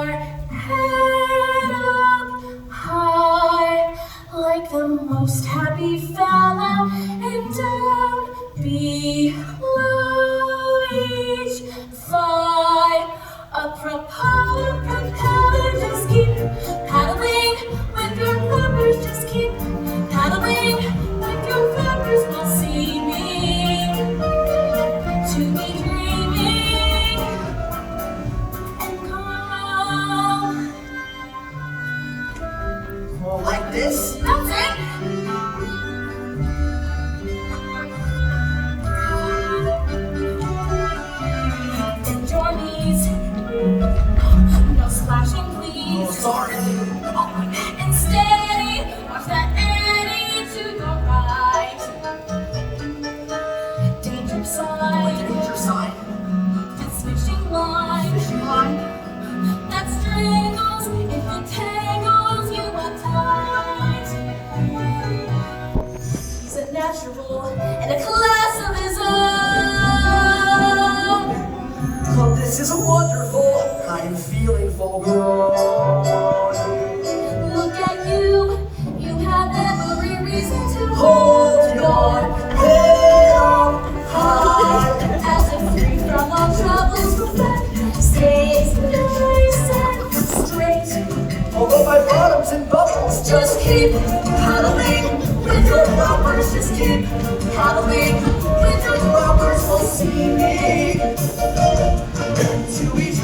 your head up high, like the most happy fella, and down below each thigh. A propeller, just keep paddling with your flippers, just keep paddling with your flippers. We'll see me to be dreaming and calm. More like this? That's it. Bend your knees. No splashing, please. Oh, sorry. And steady. Watch that Annie to the right. Danger side. Danger sign. It's switching line. Fishing line. That strangles. If it tangles you up tight. He's a natural and a class of his own. Oh, this is wonderful. I'm feeling full grown. Look at you. You have every reason to Hold your head up high. as if free from all troubles. Stays nice and straight. Although my bottom's in bubbles, Just keep paddling with your flippers. Just keep paddling with your flippers. We'll see me to each